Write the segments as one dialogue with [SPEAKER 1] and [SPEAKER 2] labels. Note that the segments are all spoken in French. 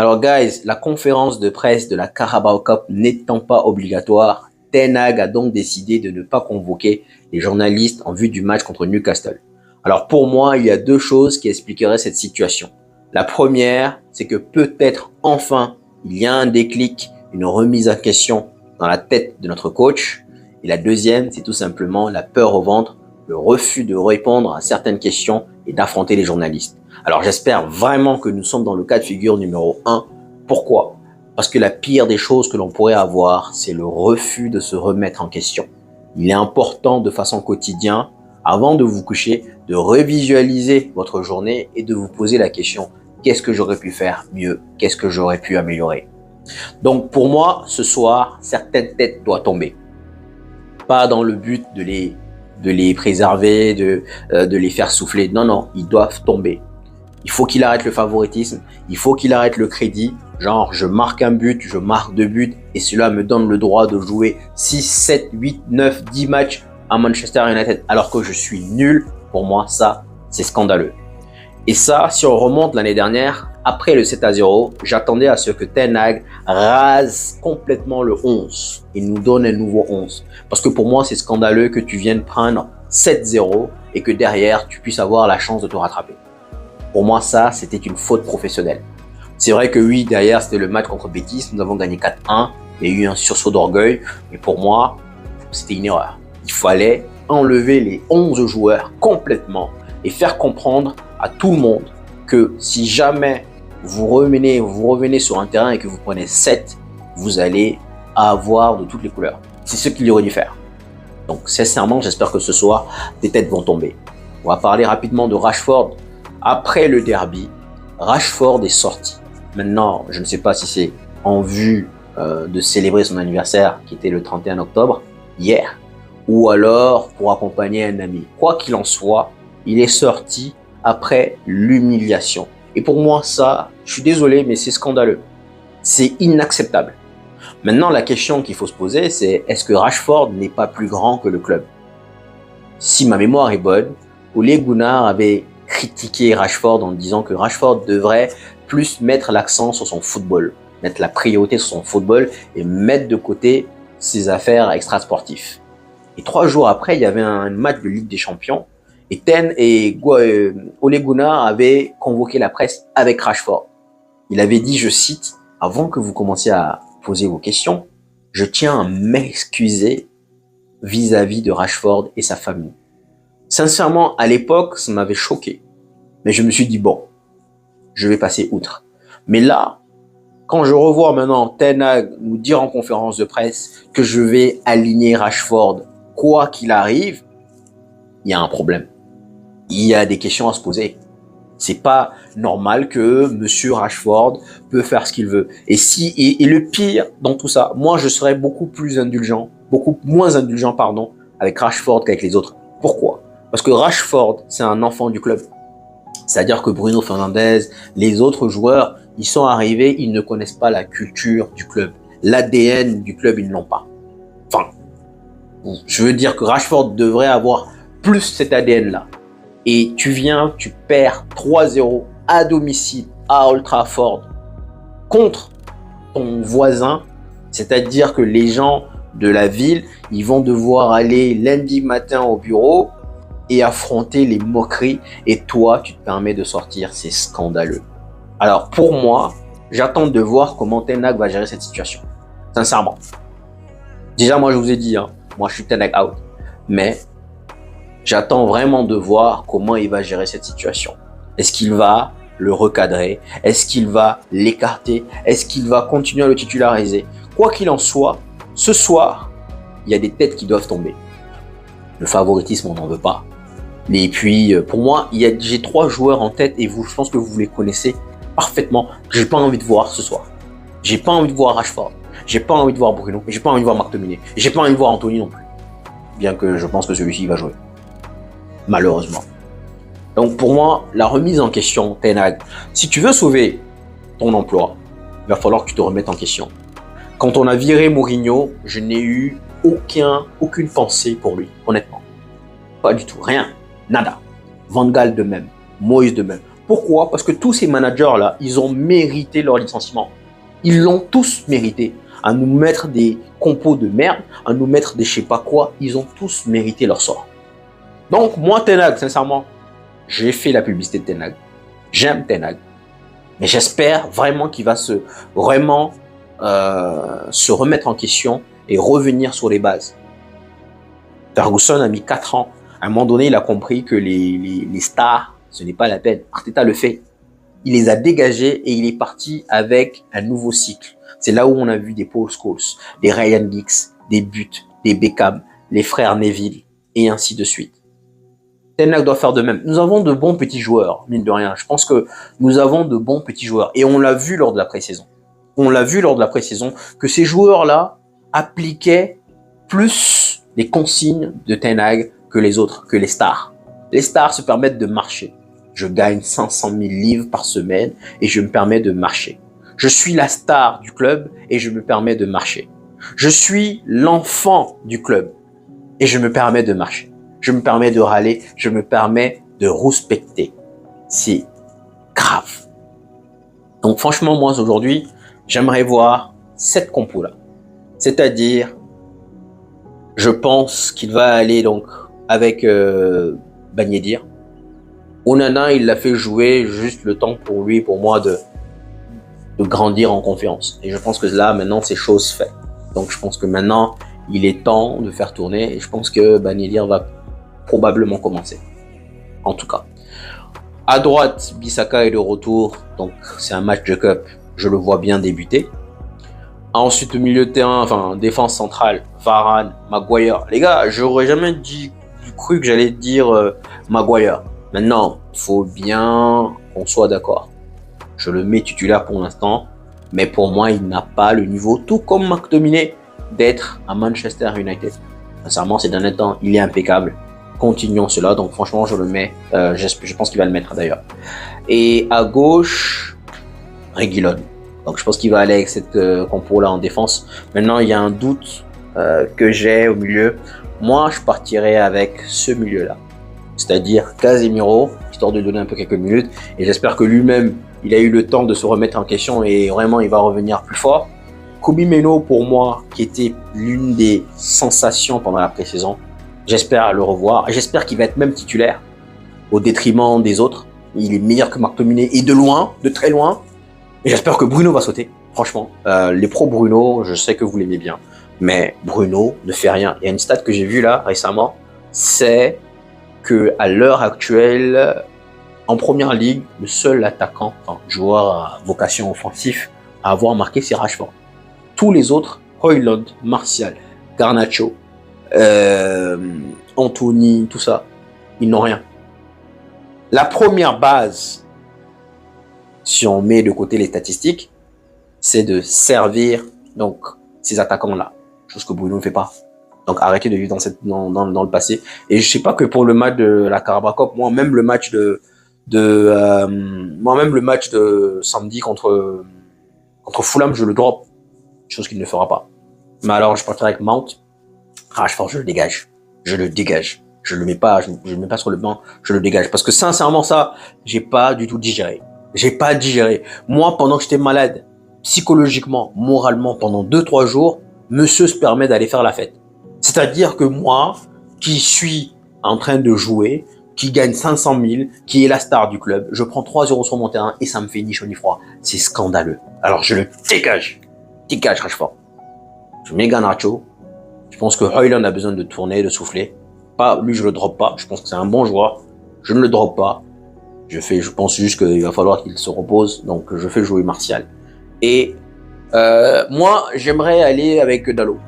[SPEAKER 1] Alors, guys, la conférence de presse de la Carabao Cup n'étant pas obligatoire, Ten Hag a donc décidé de ne pas convoquer les journalistes en vue du match contre Newcastle. Alors, pour moi, il y a deux choses qui expliqueraient cette situation. La première, c'est que peut-être enfin, il y a un déclic, une remise en question dans la tête de notre coach. Et la deuxième, c'est tout simplement la peur au ventre, le refus de répondre à certaines questions et d'affronter les journalistes. Alors j'espère vraiment que nous sommes dans le cas de figure numéro 1. Pourquoi? Parce que la pire des choses que l'on pourrait avoir, c'est le refus de se remettre en question. Il est important de façon quotidienne, avant de vous coucher, de revisualiser votre journée et de vous poser la question: qu'est-ce que j'aurais pu faire mieux? Qu'est-ce que j'aurais pu améliorer? Donc pour moi, ce soir, certaines têtes doivent tomber. Pas dans le but de les préserver, de les faire souffler. Non, non, ils doivent tomber. Il faut qu'il arrête le favoritisme, il faut qu'il arrête le crédit. Genre, je marque un but, je marque 2 buts et cela me donne le droit de jouer 6, 7, 8, 9, 10 matchs à Manchester United alors que je suis nul. Pour moi, ça, c'est scandaleux. Et ça, si on remonte l'année dernière, après le 7-0, j'attendais à ce que Ten Hag rase complètement le 11 et nous donne un nouveau 11. Parce que pour moi, c'est scandaleux que tu viennes prendre 7-0 et que derrière, tu puisses avoir la chance de te rattraper. Pour moi, ça, c'était une faute professionnelle. C'est vrai que oui, derrière, c'était le match contre Betis. Nous avons gagné 4-1. Il y a eu un sursaut d'orgueil. Mais pour moi, c'était une erreur. Il fallait enlever les 11 joueurs complètement et faire comprendre à tout le monde que si jamais vous revenez sur un terrain et que vous prenez 7, vous allez avoir de toutes les couleurs. C'est ce qu'il aurait dû faire. Donc, sincèrement, j'espère que ce soir, des têtes vont tomber. On va parler rapidement de Rashford. Après le derby, Rashford est sorti. Maintenant, je ne sais pas si c'est en vue de célébrer son anniversaire qui était le 31 octobre, hier, ou alors pour accompagner un ami. Quoi qu'il en soit, il est sorti après l'humiliation. Et pour moi, ça, je suis désolé, mais c'est scandaleux. C'est inacceptable. Maintenant, la question qu'il faut se poser, c'est: est-ce que Rashford n'est pas plus grand que le club? Si ma mémoire est bonne, Ole Gunnar avait critiqué Rashford en disant que Rashford devrait plus mettre l'accent sur son football, mettre la priorité sur son football et mettre de côté ses affaires extrasportives. Et 3 jours après, il y avait un match de Ligue des Champions et Ole Gunnar avait convoqué la presse avec Rashford. Il avait dit, je cite: avant que vous commenciez à poser vos questions, je tiens à m'excuser vis-à-vis de Rashford et sa famille. Sincèrement, à l'époque, ça m'avait choqué. Mais je me suis dit, bon, je vais passer outre. Mais là, quand je revois maintenant Ten Hag nous dire en conférence de presse que je vais aligner Rashford, quoi qu'il arrive, il y a un problème. Il y a des questions à se poser. C'est pas normal que Monsieur Rashford peut faire ce qu'il veut. Et le pire dans tout ça, moi je serais beaucoup moins indulgent, avec Rashford qu'avec les autres. Pourquoi? Parce que Rashford, c'est un enfant du club. C'est-à-dire que Bruno Fernandes, les autres joueurs, ils sont arrivés, ils ne connaissent pas la culture du club. L'ADN du club, ils ne l'ont pas. Enfin, je veux dire que Rashford devrait avoir plus cet ADN-là. Et tu viens, tu perds 3-0 à domicile à Old Trafford contre ton voisin. C'est-à-dire que les gens de la ville, ils vont devoir aller lundi matin au bureau et affronter les moqueries. Et toi, tu te permets de sortir. C'est scandaleux. Alors pour moi, j'attends de voir comment Ten Hag va gérer cette situation. Sincèrement. Déjà, moi je vous ai dit, moi je suis Ten Hag out. Mais j'attends vraiment de voir comment il va gérer cette situation. Est-ce qu'il va le recadrer? Est-ce qu'il va l'écarter? Est-ce qu'il va continuer à le titulariser? Quoi qu'il en soit, ce soir, il y a des têtes qui doivent tomber. Le favoritisme, on n'en veut pas. Et puis, pour moi, j'ai 3 joueurs en tête et je pense que vous les connaissez parfaitement. J'ai pas envie de voir ce soir. J'ai pas envie de voir Rashford. J'ai pas envie de voir Bruno. J'ai pas envie de voir McTominay. J'ai pas envie de voir Anthony non plus. Bien que je pense que celui-ci va jouer. Malheureusement. Donc pour moi, la remise en question, Ten Hag, si tu veux sauver ton emploi, il va falloir que tu te remettes en question. Quand on a viré Mourinho, je n'ai eu aucune pensée pour lui, honnêtement. Pas du tout, rien, nada. Van Gaal de même, Moïse de même. Pourquoi? Parce que tous ces managers-là, ils ont mérité leur licenciement. Ils l'ont tous mérité. À nous mettre des compos de merde, à nous mettre des je sais pas quoi, ils ont tous mérité leur sort. Donc, moi, Ten Hag, sincèrement, j'ai fait la publicité de Ten Hag. J'aime Ten Hag. Mais j'espère vraiment qu'il va se remettre en question et revenir sur les bases. Ferguson a mis 4 ans. À un moment donné, il a compris que les stars, ce n'est pas la peine. Arteta le fait. Il les a dégagés et il est parti avec un nouveau cycle. C'est là où on a vu des Paul Scholes, des Ryan Giggs, des Buts, des Beckham, les frères Neville et ainsi de suite. Ten Hag doit faire de même. Nous avons de bons petits joueurs, mine de rien. Je pense que nous avons de bons petits joueurs. Et on l'a vu lors de la pré-saison. On l'a vu lors de la pré-saison que ces joueurs-là appliquaient plus les consignes de Ten Hag que les autres, que les stars. Les stars se permettent de marcher. Je gagne 500 000 livres par semaine et je me permets de marcher. Je suis la star du club et je me permets de marcher. Je suis l'enfant du club et je me permets de marcher. Je me permets de râler, je me permets de rouspecter. C'est grave. Donc franchement, moi aujourd'hui, j'aimerais voir cette compo-là. C'est-à-dire, je pense qu'il va aller donc avec Ben Yedder. Onana, il l'a fait jouer juste le temps pour lui, pour moi, de grandir en confiance. Et je pense que là, maintenant, c'est chose faite. Donc je pense que maintenant, il est temps de faire tourner. Et je pense que Ben Yedder va probablement commencer. En tout cas. À droite, Bissaka est de retour. Donc c'est un match de cup. Je le vois bien débuter. Ensuite, au milieu de terrain, enfin, défense centrale, Varane, Maguire. Les gars, j'aurais jamais cru que j'allais dire Maguire. Maintenant, il faut bien qu'on soit d'accord. Je le mets titulaire pour l'instant, mais pour moi, il n'a pas le niveau, tout comme McTominay, d'être à Manchester United. Sincèrement, ces derniers temps, il est impeccable. Continuons cela, donc franchement, je le mets. Je pense qu'il va le mettre d'ailleurs. Et à gauche, Reguilon. Donc je pense qu'il va aller avec cette compo-là en défense. Maintenant, il y a un doute que j'ai au milieu. Moi, je partirais avec ce milieu-là. C'est-à-dire Casemiro, histoire de donner un peu quelques minutes. Et j'espère que lui-même, il a eu le temps de se remettre en question et vraiment, il va revenir plus fort. Kobbie Mainoo, pour moi, qui était l'une des sensations pendant la pré-saison. J'espère le revoir. J'espère qu'il va être même titulaire au détriment des autres. Il est meilleur que McTominay et de loin, de très loin. Et j'espère que Bruno va sauter. Franchement, les pros Bruno, je sais que vous l'aimez bien. Mais Bruno ne fait rien. Il y a une stat que j'ai vue là récemment. C'est que à l'heure actuelle, en première ligue, le seul attaquant, enfin joueur à vocation offensive, à avoir marqué, c'est Rashford. Tous les autres, Højlund, Martial, Garnacho, Anthony, tout ça, ils n'ont rien. La première base, si on met de côté les statistiques, c'est de servir donc ces attaquants-là, chose que Bruno ne fait pas. Donc arrêtez de vivre dans le passé. Et je sais pas que pour le match de la Carabao Cup, moi-même le match de samedi contre Fulham, je le drop, chose qu'il ne fera pas. Mais alors je partirai avec Mount. Rashford, je le dégage. Je le dégage. Je le mets pas sur le banc, je le dégage. Parce que sincèrement, ça, j'ai pas du tout digéré. J'ai pas digéré. Moi, pendant que j'étais malade, psychologiquement, moralement, pendant 2-3 jours, monsieur se permet d'aller faire la fête. C'est-à-dire que moi, qui suis en train de jouer, qui gagne 500 000, qui est la star du club, je prends 3 € sur mon terrain et ça me fait ni chaud ni froid. C'est scandaleux. Alors je le dégage. Dégage Rashford. Je mets Garnacho. Je pense que Højlund a besoin de tourner, de souffler. Pas, lui, je le drop pas. Je pense que c'est un bon joueur. Je ne le drop pas. Je pense juste qu'il va falloir qu'il se repose. Donc, je fais jouer Martial. Et moi, j'aimerais aller avec Dalot.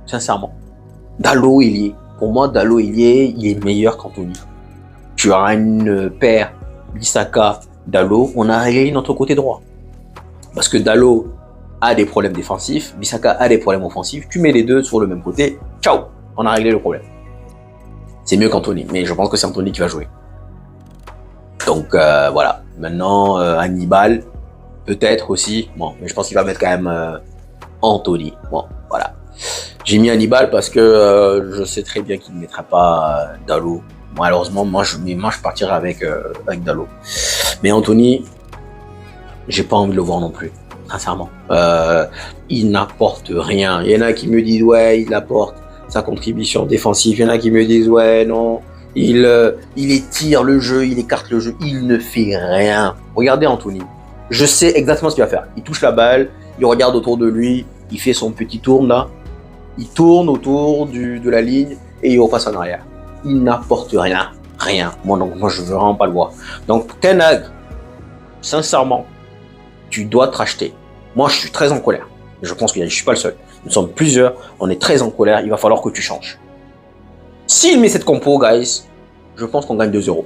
[SPEAKER 1] Sincèrement. Dalot, pour moi, Dalot, il est meilleur qu'Anthony. Tu as une paire Bissaka, Dalot. On a réglé notre côté droit. Parce que Dalot a des problèmes défensifs, Bissaka a des problèmes offensifs, tu mets les deux sur le même côté, ciao, on a réglé le problème. C'est mieux qu'Anthony, mais je pense que c'est Anthony qui va jouer. Donc voilà, maintenant Hannibal, peut-être aussi, bon, mais je pense qu'il va mettre quand même Anthony. Bon, voilà. J'ai mis Hannibal parce que je sais très bien qu'il ne mettra pas Dalot. Malheureusement, moi je partirai avec Dalot. Mais Anthony, j'ai pas envie de le voir non plus, sincèrement. Il n'apporte rien. Il y en a qui me disent, ouais, il apporte sa contribution défensive. Il y en a qui me disent, ouais, non, il étire le jeu, il écarte le jeu. Il ne fait rien. Regardez Anthony. Je sais exactement ce qu'il va faire. Il touche la balle, il regarde autour de lui, il fait son petit tour là. Il tourne autour de la ligne et il repasse en arrière. Il n'apporte rien. Rien. Moi, je veux vraiment pas le voir. Donc, Ten Hag, sincèrement, tu dois te racheter. Moi, je suis très en colère. Je pense que je suis pas le seul. Nous sommes plusieurs. On est très en colère. Il va falloir que tu changes. S'il met cette compo, guys, je pense qu'on gagne 2-0.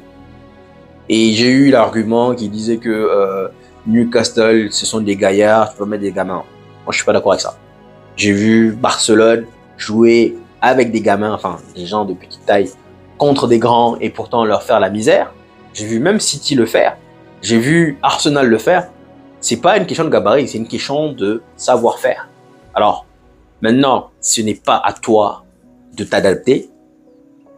[SPEAKER 1] Et j'ai eu l'argument qui disait que Newcastle, ce sont des gaillards. Tu peux mettre des gamins. Moi, je suis pas d'accord avec ça. J'ai vu Barcelone jouer avec des gamins, enfin des gens de petite taille, contre des grands et pourtant leur faire la misère. J'ai vu même City le faire. J'ai vu Arsenal le faire. C'est pas une question de gabarit, c'est une question de savoir-faire. Alors, maintenant, ce n'est pas à toi de t'adapter.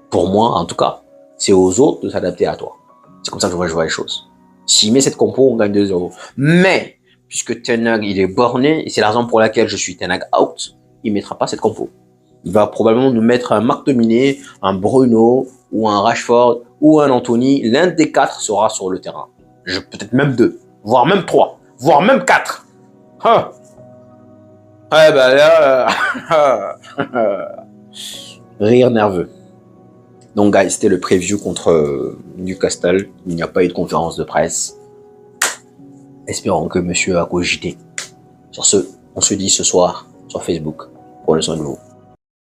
[SPEAKER 1] Pour moi, en tout cas, c'est aux autres de s'adapter à toi. C'est comme ça que je vois les choses. S'il met cette compo, on gagne 2-0. Mais, puisque Ten Hag, il est borné, et c'est la raison pour laquelle je suis Ten Hag out, il ne mettra pas cette compo. Il va probablement nous mettre un McTominay, un Bruno, ou un Rashford, ou un Anthony. L'un des 4 sera sur le terrain. Peut-être même 2, voire même 3, voire même 4. Ah. Ouais, bah là... Rire nerveux. Donc, guys, c'était le preview contre Newcastle. Il n'y a pas eu de conférence de presse. Espérons que monsieur a cogité. Sur ce, on se dit ce soir sur Facebook. Prenez soin de vous.